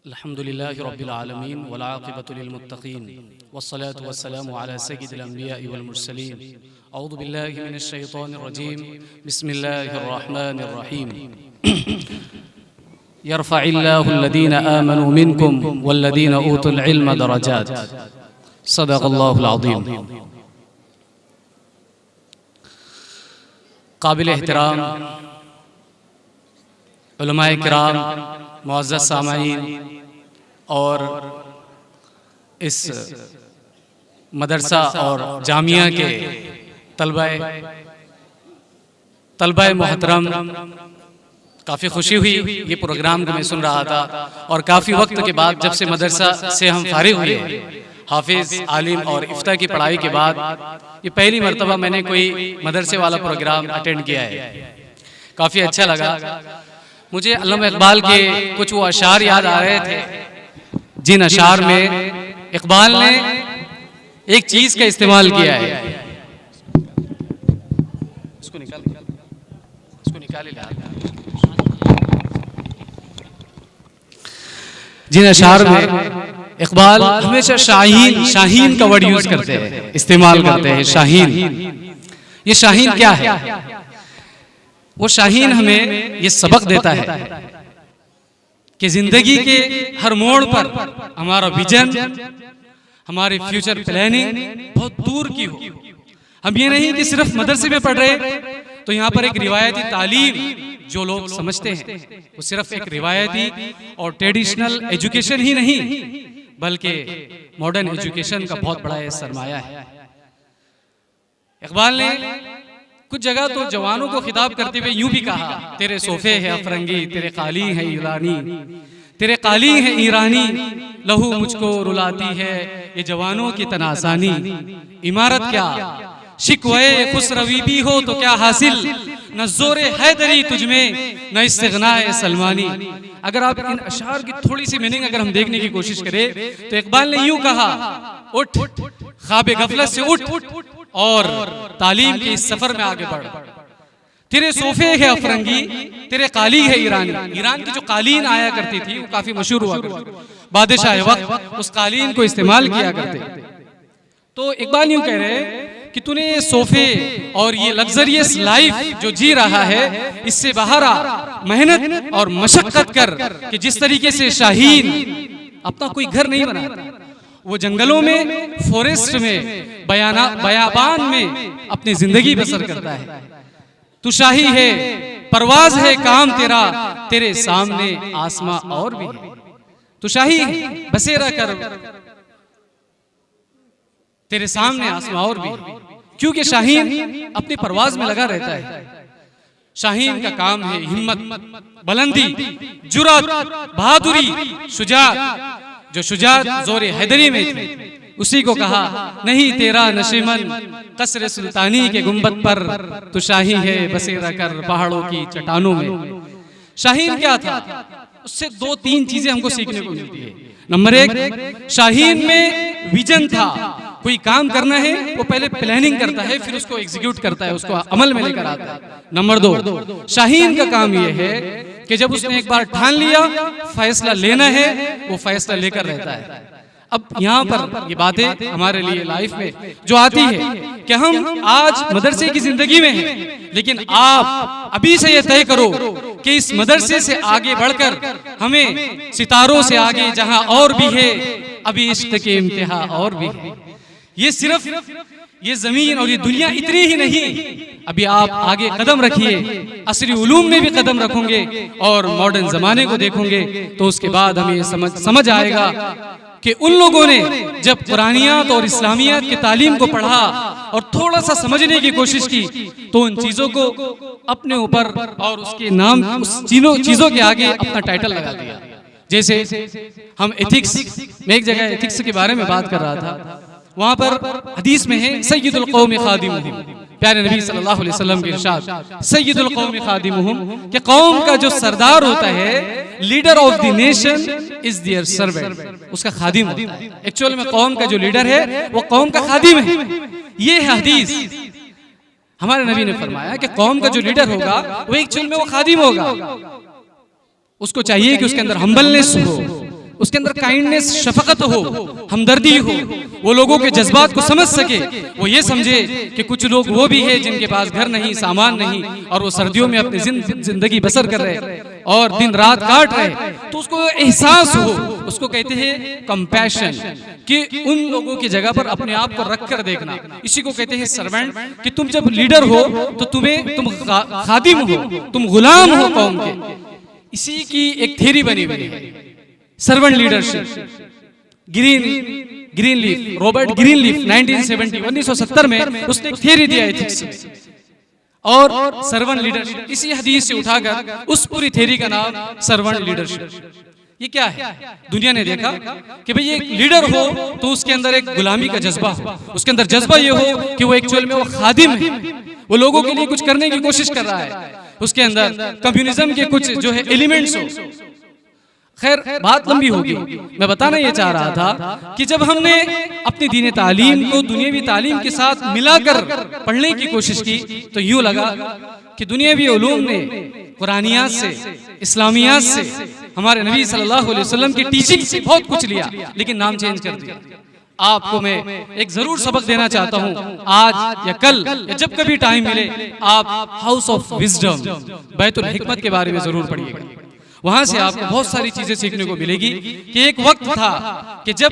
अल्हम्दुलिल्लाहि रब्बिल आलमीन वल आक़िबतु लिल मुत्तक़ीन वस्सलातु वस्सलामु अला सय्यिदिल अंबियाइ वल मुरसलीन औज़ु बिल्लाहि मिनश शैतानिर रजीम बिस्मिल्लाहिर रहमानिर रहीम यरफ़इल्लाहु अल्लज़ीना आमनू मिनकुम वल्लज़ीना ऊतुल इल्म दरजात सदक़ल्लाहुल अज़ीम। काबिल एहतराम उलमाए किराम, मुअज़्ज़ज़ सामाईन और इस मदरसा और जामिया के तलबा मोहतरम, काफ़ी खुशी हुई ये प्रोग्राम को मैं सुन रहा था और काफ़ी वक्त के बाद जब से मदरसा से हम फारिग हुए, हाफिज़ आलिम और इफ्ता की पढ़ाई के बाद ये पहली मरतबा मैंने कोई मदरसे वाला प्रोग्राम अटेंड किया है। काफ़ी अच्छा लगा मुझे। अल्लामा इकबाल के कुछ वो अशार याद आ रहे थे, जिन अशार में इकबाल ने एक चीज का इस्तेमाल किया है। इसको निकाल जिन अशार में इकबाल हमेशा शाहीन का वर्ड यूज करते हैं, इस्तेमाल करते हैं। शाहीन, ये शाहीन क्या है? वो शाहीन हमें ये सबक देता है कि जिंदगी के हर मोड़ पर हमारा विजन, हमारी फ्यूचर प्लानिंग बहुत दूर की हो। हम ये नहीं कि सिर्फ मदरसे में पढ़ रहे तो यहाँ पर एक रिवायती तालीम जो लोग समझते हैं वो सिर्फ एक रिवायती और ट्रेडिशनल एजुकेशन ही नहीं, बल्कि मॉडर्न एजुकेशन का बहुत बड़ा सरमाया है। इकबाल ने कुछ जगह तो जवानों को खिताब करते हुए यूं भी कहा, तेरे सोफे है अफरंगी, तेरे काली है ईरानी, तेरे काली है ईरानी, लहू मुझको रुलाती है ये जवानों की तनासानी। इमारत क्या शिकवे खुसरवी भी हो तो क्या हासिल, न जोरे हैदरी तुझमें न इस्तिग़नाए सलमानी। अगर आप इन अशार की थोड़ी सी मीनिंग अगर हम देखने की कोशिश करें तो इकबाल ने यूं कहा, उठ ख्वाबे गफलत से उठ और तालीम के इस सफर में आगे बढ़। तेरे सोफे है अफरंगी, तेरे काली है ईरानी। ईरान की जो कालीन आया करती थी वो काफी मशहूर हुआ करती, बादशाह वक्त उस कालीन को इस्तेमाल किया करते। तो इकबाल यूं कह रहे हैं कि तूने ये सोफे और ये लग्जरियस लाइफ जो जी रहा है इससे बाहर आ, मेहनत और मशक्कत कर कि जिस तरीके से शाहीन अपना कोई घर नहीं बनाता, वो जंगलों में, फॉरेस्ट में, बयाबान में अपनी जिंदगी बसर करता है। तू शाही है, परवाज है काम तेरा, तेरे सामने आसमां और भी है। तू शाही है, बसेरा कर, तेरे सामने आसमां और भी है। क्योंकि शाहीन अपनी परवाज में लगा रहता है। शाहीन का काम है हिम्मत, बुलंदी, जुर्रत, बहादुरी, शुजाअत। जो शुजाअत जोरे हैदरी में थी उसी को कहा, नहीं तेरा नशीमन कसर सुल्तानी के गुंबद पर, तो शाही है बसेरा कर पहाड़ों की चट्टानों में। शाहीन क्या था? उससे दो तीन चीजें हमको सीखने को मिलती है। नंबर एक, शाहीन में विजन था। कोई काम करना है वो पहले प्लानिंग करता है, फिर उसको एग्जीक्यूट करता है, उसको अमल में लेकर आता है। नंबर दो, शाहीन का काम ये है कि जब उसने एक बार ठान लिया फैसला लेना है वो फैसला लेकर रहता है। अब यहाँ पर ये बातें हमारे लिए लाइफ में जो आती है कि हम आज मदरसे की जिंदगी में हैं, लेकिन आप अभी से ये तय करो कि इस मदरसे से आगे बढ़कर हमें सितारों से आगे जहाँ और भी है, अभी इश्क के इम्तिहा और भी है। ये सिर्फ ये जमीन और ये दुनिया इतनी ही नहीं, अभी आप आगे कदम रखिए, असरी उलूम में भी कदम रखोगे और मॉडर्न जमाने को देखोगे तो उसके बाद हमें समझ आएगा कि उन लोगों ने जब कुरानियात और इस्लामियात की तालीम को पढ़ा और थोड़ा सा समझने की कोशिश की तो उन चीजों को अपने ऊपर और उसके नाम उस चीजों के आगे अपना टाइटल लगा दिया। जैसे हम एथिक्स में एक जगह एथिक्स के बारे में बात कर रहा था, वहां पर हदीस में है सय्यदुल कौम खादिमुहुम, प्यारे नबी सल्लल्लाहु अलैहि वसल्लम के इरशाद, सय्यदुल कौम खादिमुहुम, कि कौम का जो सरदार होता है, leader of the nation is their servant, उसका खादिम होता है। एक्चुअल में कौम का जो लीडर है वो कौम का खादिम है। ये है हदीस। हमारे नबी ने फरमाया कि कौम का जो लीडर होगा वो एक्चुअल में वो खादिम होगा। उसको चाहिए कि उसके अंदर हम्बलनेस हो, उसके अंदर काइंडनेस, शफकत हो, हमदर्दी हो, वो लोगों के जज्बात को समझ सके, वो ये समझे कि कुछ लोग वो भी है जिनके पास घर नहीं, सामान नहीं, और वो सर्दियों में अपनी जिंदगी बसर कर रहे और दिन रात काट रहे, तो उसको एहसास हो। उसको कहते हैं कंपैशन, कि उन लोगों की जगह पर अपने आप को रख कर देखना। इसी को कहते हैं सर्वेंट, कि तुम जब लीडर हो तो तुम खादिम हो, तुम गुलाम हो कौम के। इसी की एक थ्योरी बनी हुई है सर्वेंट लीडरशिप। ग्रीनलीफ, रॉबर्ट ग्रीनलीफ 1970 में उसने एक थ्योरी दिया एथिक्स और सर्वेंट लीडरशिप। इसी हदीस से उठाकर उस पूरी थ्योरी का नाम सर्वेंट लीडरशिप। ये क्या है? दुनिया ने देखा कि भाई एक लीडर हो तो उसके अंदर एक गुलामी का जज्बा हो, उसके अंदर जज्बा ये हो कि वो एक्चुअल में वो खादिम है, वो लोगों के लिए कुछ करने की कोशिश कर रहा है, उसके अंदर कम्युनिज्म के कुछ जो है एलिमेंट्स हो। खैर बात लंबी होगी, मैं बताना ये चाह रहा था कि जब हमने अपनी दीनी तालीम को दुनियावी तालीम के साथ मिलाकर पढ़ने की कोशिश की तो यूं लगा कि दुनियावी उलूम ने कुरानियात से, इस्लामियात से, हमारे नबी सल्लल्लाहु अलैहि वसल्लम की टीचिंग से बहुत कुछ लिया, लेकिन नाम चेंज कर दिया। आपको मैं एक जरूर सबक देना चाहता हूँ, आज या कल या जब कभी टाइम मिले, आप हाउस ऑफ विजडम, बैतुल हिकमत के बारे में जरूर पढ़िएगा। वहां से आपको बहुत सारी चीजें सीखने को मिलेगी कि एक वक्त था कि जब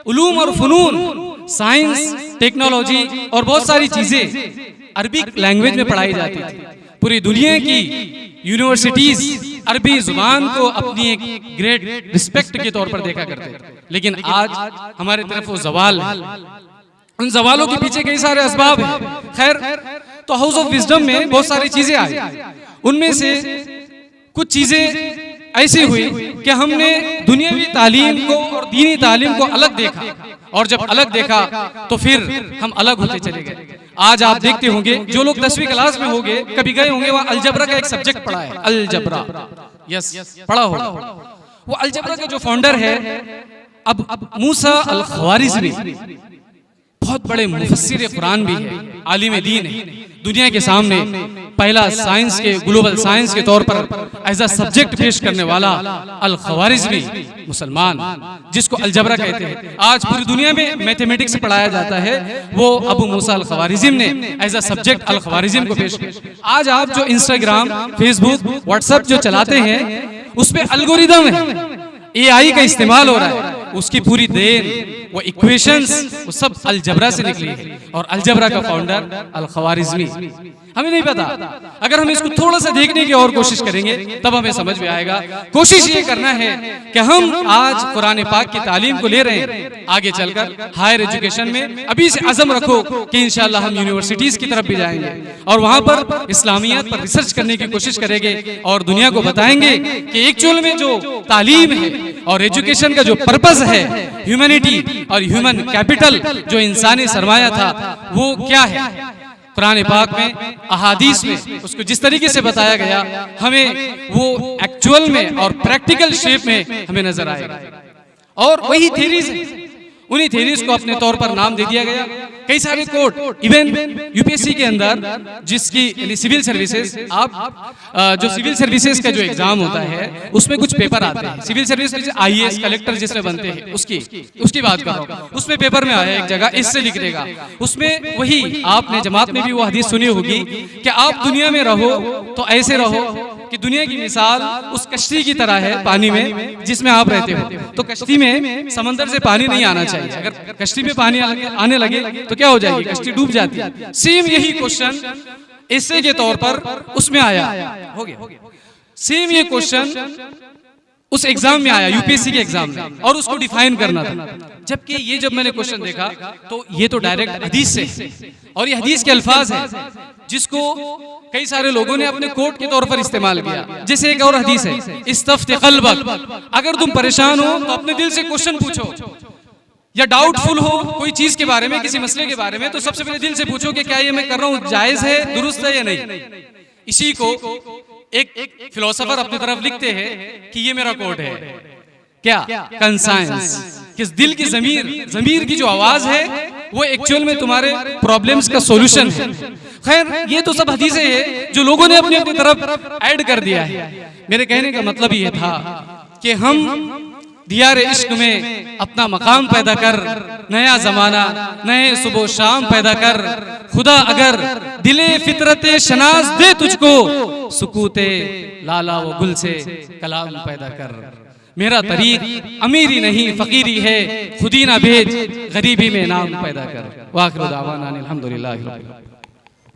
उलूम और फनून, साइंस, टेक्नोलॉजी और बहुत सारी चीजें अरबिक लैंग्वेज में पढ़ाई जाती थी। पूरी दुनिया की यूनिवर्सिटीज अरबी जुबान को अपनी एक ग्रेट रिस्पेक्ट के तौर पर देखा करते थे, लेकिन आज हमारे तरफ वो जवाल है। उन जवालों के पीछे कई सारे असबाब हैं। खैर, तो हाउस ऑफ विजडम में बहुत सारी चीजें आई, उनमें से कुछ चीजें ऐसी हुई कि हमने दुनियावी तालीम को और दीनी तालीम को अलग देखा, और जब अलग देखा तो फिर हम अलग होते चले गए। आज आप देखते होंगे जो लोग 10वीं क्लास में होंगे, कभी गए होंगे, वहाँ अलजबरा का एक सब्जेक्ट पढ़ा है, अलजबरा, यस पढ़ा होगा। वो अलजबरा का जो फाउंडर है अब मूसा अल ख्वारिज़मी, बहुत बड़े मुफस्सिर कुरान भी है, आलिम दीन है, दुनिया के सामने पहला साइंस के, ग्लोबल साइंस के तौर पर एज अ सब्जेक्ट पेश करने वाला अल ख्वारिज़मी मुसलमान, जिसको अलजबरा कहते हैं। आज पूरी दुनिया में मैथमेटिक्स पढ़ाया जाता है, वो अबू मूसा अल ख्वारिज़मी ने एज अ सब्जेक्ट अल ख्वारिज़मी को पेश किया। आज आप जो इंस्टाग्राम, फेसबुक, व्हाट्सएप जो चलाते हैं, उसमें एल्गोरिदम है, AI का इस्तेमाल हो रहा है, उसकी पूरी देन, वो इक्वेशंस, वो सब अलजबरा से निकली है, और अलजबरा का फाउंडर अल ख्वारिज़मी। हमें नहीं पता, अगर हम इसको थोड़ा सा देखने की और कोशिश करेंगे तब हमें समझ में आएगा। कोशिश ये करना है कि हम आज कुरान पाक की तालीम को ले रहे हैं, आगे चलकर हायर एजुकेशन में अभी से अज़म रखो कि इंशाअल्लाह हम यूनिवर्सिटीज की तरफ भी जाएंगे और वहां पर इस्लामियात पर रिसर्च करने की कोशिश करेंगे और दुनिया को बताएंगे कि एक्चुअल में जो तालीम है और एजुकेशन का जो पर्पस है, ह्यूमैनिटी और ह्यूमन कैपिटल, जो इंसानी सरमाया था, वो क्या है। कुरान पाक में, अहादीस में उसको जिस तरीके से बताया गया, हमें वो एक्चुअल में और प्रैक्टिकल शेप में हमें नजर आएगा। और वही थ्योरीज, उन्हीं थ्योरीज को अपने तौर पर नाम दे दिया गया। कई सारे कोर्ट, इवन यूपीएससी के अंदर, जिसकी सिविल सर्विसेज, आप जो सिविल सर्विसेज का जो एग्जाम होता है उसमें कुछ पेपर आते हैं। सिविल सर्विस IAS कलेक्टर जिसमें बनते हैं, उसकी बात कर रहा हूँ। उसमें पेपर में आया एक जगह, इससे लिख देगा, उसमें वही आपने जमात में भी वो हदीस सुनी होगी कि आप दुनिया में रहो तो ऐसे रहो कि दुनिया की मिसाल उस कश्ती की तरह है पानी में जिसमें आप रहते हो। तो कश्ती में समंदर से पानी नहीं आना चाहिए, अगर कश्ती में पानी आने लगे तो क्या हो जाएगी, कश्ती डूब जाती है। सेम यही क्वेश्चन ऐसे के तौर पर उसमें आया, हो गया। सेम ये क्वेश्चन उस एग्जाम में आया, यूपीएससी के एग्जाम में, और उसको डिफाइन करना था। जबकि ये जब मैंने क्वेश्चन देखा तो ये तो डायरेक्ट हदीस से, और ये हदीस के अल्फाज है जिसको कई सारे लोगों ने अपने कोट के तौर पर इस्तेमाल किया। जैसे एक और हदीस है, इस्तफ्ति क़ल्बक, अगर तुम परेशान हो तो अपने दिल से क्वेश्चन पूछो, या डाउटफुल हो कोई चीज के बारे में, किसी मसले के बारे में, तो सबसे पहले दिल से पूछो कि क्या ये मैं कर रहा हूँ जायज है, दुरुस्त है या नहीं। इसी को एक फिलोसोफर अपनी तरफ लिखते हैं कि ये मेरा कोट है, क्या कंसाइंस, किस दिल की ज़मीर की जो आवाज है वो एक्चुअल में तुम्हारे प्रॉब्लम्स का सॉल्यूशन है। खैर, ये तो सब हदीसें हैं जो लोगों ने अपनी तरफ ऐड कर दिया है। मेरे कहने का मतलब ये था कि हम दियार इश्क में अपना मकाम पैदा कर, नया जमाना नए सुबह शाम पैदा कर। खुदा अगर दिले फितरते शनाज दे तुझको, सुकूते लाला व गुल से कलाम पैदा कर। मेरा तरीक अमीरी नहीं फकीरी है, खुदी ना भेज गरीबी में नाम पैदा कर। वाखिर दावाना अनिल हम्दुलिल्लाहि रब्बिल आलमीन।